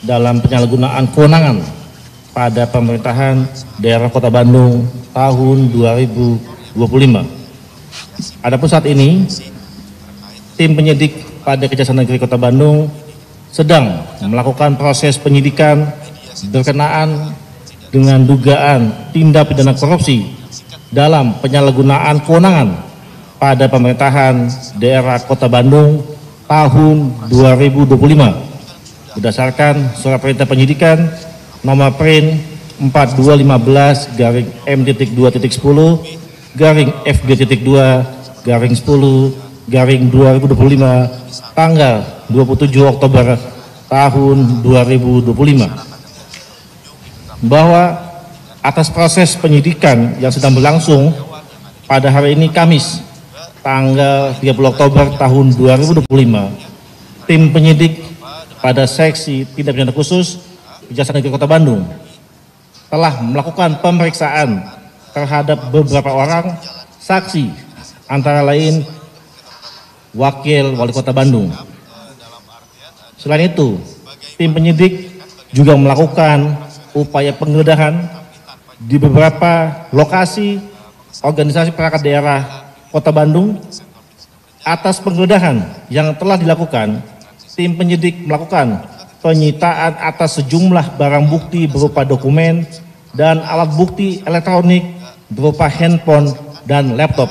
dalam penyalahgunaan kewenangan pada pemerintahan daerah Kota Bandung tahun 2025. Adapun saat ini, tim penyidik pada Kejaksaan Negeri Kota Bandung sedang melakukan proses penyidikan berkenaan dengan dugaan tindak pidana korupsi dalam penyalahgunaan kewenangan pada pemerintahan daerah Kota Bandung tahun 2025 berdasarkan surat perintah penyidikan nomor Prin 4215-F.2-10-F.G.2-10/2025 tanggal 27 Oktober tahun 2025 bahwa atas proses penyidikan yang sedang berlangsung pada hari ini Kamis tanggal 30 Oktober tahun 2025, tim penyidik pada seksi tindak pidana khusus Kejaksaan Negeri Kota Bandung telah melakukan pemeriksaan terhadap beberapa orang saksi, antara lain Wakil Wali Kota Bandung. Selain itu, tim penyidik juga melakukan upaya penggeledahan di beberapa lokasi organisasi perangkat daerah Kota Bandung. Atas penggeledahan yang telah dilakukan, tim penyidik melakukan penyitaan atas sejumlah barang bukti berupa dokumen dan alat bukti elektronik berupa handphone dan laptop.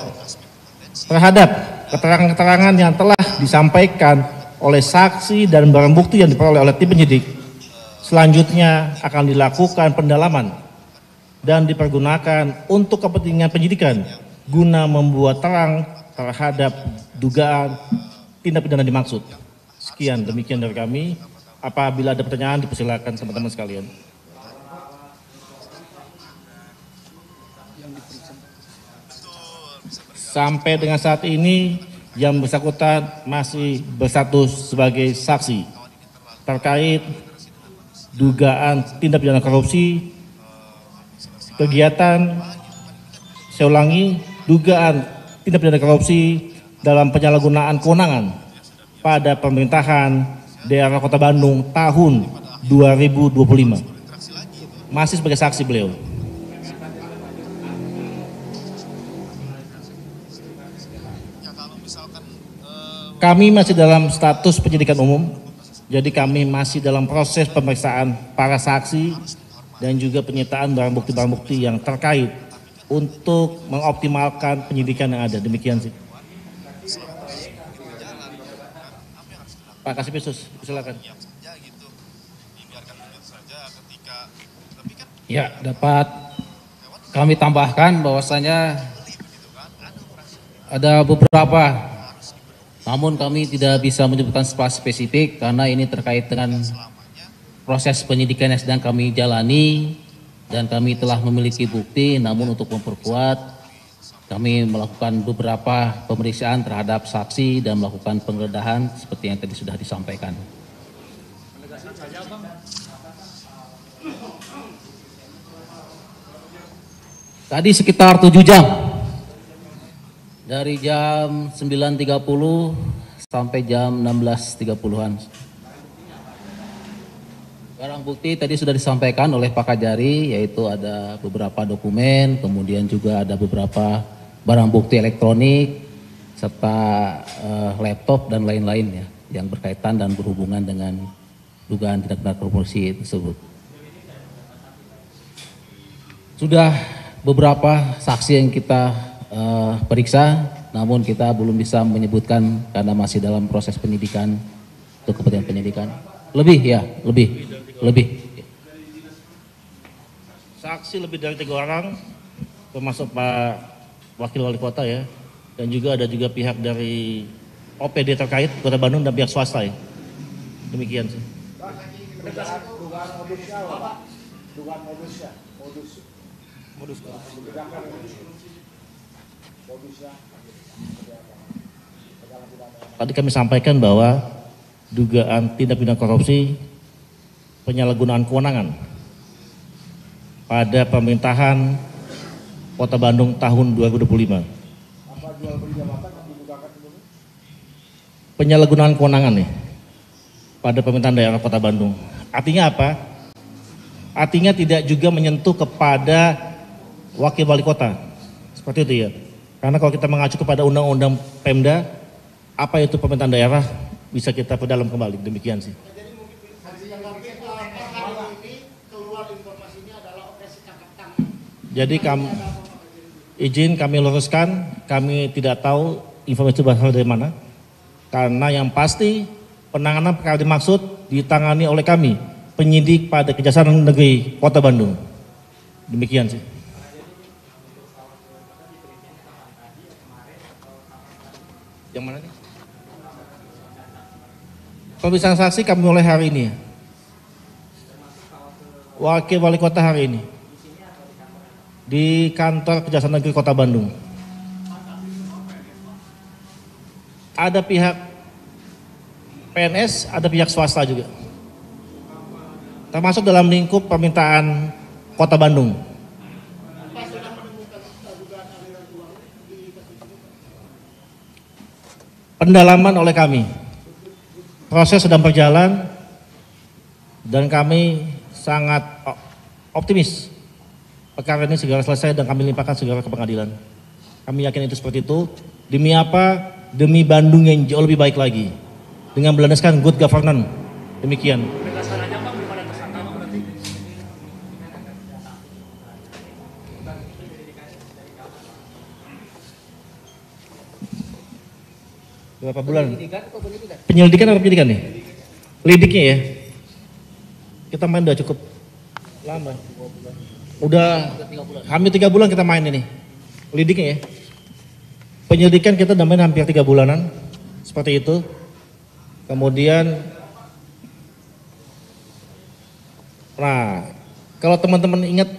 Terhadap keterangan-keterangan yang telah disampaikan oleh saksi dan barang bukti yang diperoleh oleh tim penyidik, selanjutnya akan dilakukan pendalaman dan dipergunakan untuk kepentingan penyidikan guna membuat terang terhadap dugaan tindak pidana dimaksud. Sekian, demikian dari kami. Apabila ada pertanyaan, dipersilakan teman-teman sekalian. Sampai dengan saat ini, yang bersangkutan masih berstatus sebagai saksi terkait dugaan tindak pidana korupsi, kegiatan, saya ulangi, dugaan tindak pidana korupsi dalam penyalahgunaan kewenangan pada pemerintahan daerah Kota Bandung tahun 2025. Masih sebagai saksi beliau. Kami masih dalam status penyidikan umum, jadi kami masih dalam proses pemeriksaan para saksi dan juga penyitaan barang bukti yang terkait untuk mengoptimalkan penyidikan yang ada. Demikian sih. Pak Kasipisus, silakan. Ya, dapat kami tambahkan bahwasanya ada beberapa, namun kami tidak bisa menyebutkan secara spesifik karena ini terkait dengan proses penyidikan yang sedang kami jalani dan kami telah memiliki bukti. Namun untuk memperkuat, kami melakukan beberapa pemeriksaan terhadap saksi dan melakukan penggeledahan seperti yang tadi sudah disampaikan. Tadi sekitar 7 jam. Dari jam 9.30 sampai jam 16.30-an. Barang bukti tadi sudah disampaikan oleh Pak Kajari, yaitu ada beberapa dokumen, kemudian juga ada beberapa barang bukti elektronik, serta laptop dan lain-lain ya, yang berkaitan dan berhubungan dengan dugaan tindak pidana korupsi tersebut. Sudah beberapa saksi yang kita periksa, namun kita belum bisa menyebutkan karena masih dalam proses penyidikan untuk kepentingan penyidikan. Lebih. Saksi lebih dari 3 orang, termasuk Pak Wakil Wali Kota ya, dan juga ada pihak dari OPD terkait Kota Bandung dan pihak swasta ya. Demikian sih. Tadi kami sampaikan bahwa dugaan tindak pidana korupsi penyalahgunaan kewenangan pada pemerintahan Kota Bandung tahun 2025. Penyalahgunaan kewenangan nih pada pemerintahan daerah Kota Bandung. Artinya apa? Artinya tidak juga menyentuh kepada wakil wali kota. Seperti itu ya. Karena kalau kita mengacu kepada undang-undang Pemda, apa itu pemerintahan daerah, bisa kita perdalam kembali. Demikian sih. Jadi izin kami luruskan, kami tidak tahu informasi itu berasal dari mana. Karena yang pasti penanganan perkara dimaksud ditangani oleh kami, penyidik pada Kejaksaan Negeri Kota Bandung. Demikian sih. Yang mana nih? Pemeriksaan saksi kami mulai hari ini. Wakil Wali Kota hari ini. Di kantor Kejaksaan Negeri Kota Bandung. Ada pihak PNS, ada pihak swasta juga. Termasuk dalam lingkup permintaan Kota Bandung. Pendalaman oleh kami. Proses sedang berjalan dan kami sangat optimis perkara ini segera selesai dan kami limpahkan segera ke pengadilan. Kami yakin itu seperti itu. Demi apa? Demi Bandung yang jauh lebih baik lagi. Dengan berlandaskan good governance. Demikian. Berapa bulan? Penyelidikan atau penyidikan nih? Lidiknya ya. Kita main udah cukup lama. Udah hampir 3 bulan kita main ini. Lidiknya ya. Penyelidikan kita udah main hampir 3 bulanan. Seperti itu. Kemudian nah, kalau teman-teman ingat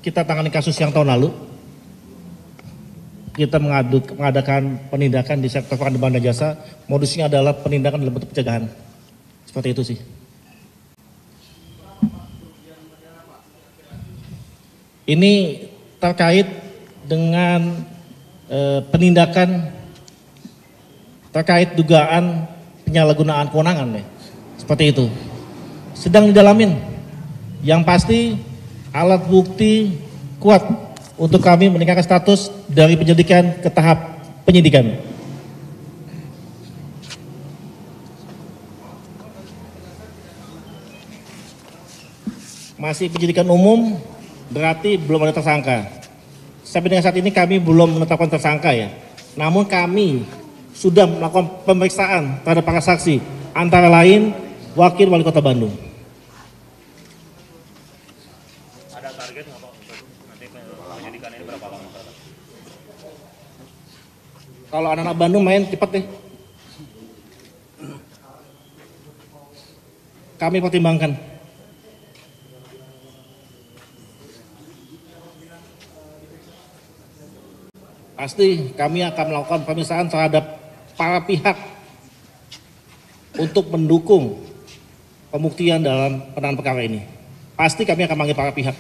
kita tangani kasus yang tahun lalu. Kita mengadakan penindakan di sektor pengadaan dan jasa, modusnya adalah penindakan dalam bentuk pencegahan. Seperti itu sih. Ini terkait dengan penindakan terkait dugaan penyalahgunaan kewenangan ya. Seperti itu. Sedang didalamin. Yang pasti alat bukti kuat untuk kami meningkatkan status dari penyelidikan ke tahap penyidikan. Masih penyidikan umum, berarti belum ada tersangka. Sampai dengan saat ini kami belum menetapkan tersangka ya. Namun kami sudah melakukan pemeriksaan terhadap para saksi, antara lain Wakil Wali Kota Bandung. Ada target nggak Pak untuk nanti penyidikan ini berapa lama? Kalau anak-anak Bandung main cepat deh. Kami pertimbangkan. Pasti kami akan melakukan pemeriksaan terhadap para pihak untuk mendukung pembuktian dalam penanganan perkara ini. Pasti kami akan manggil para pihak.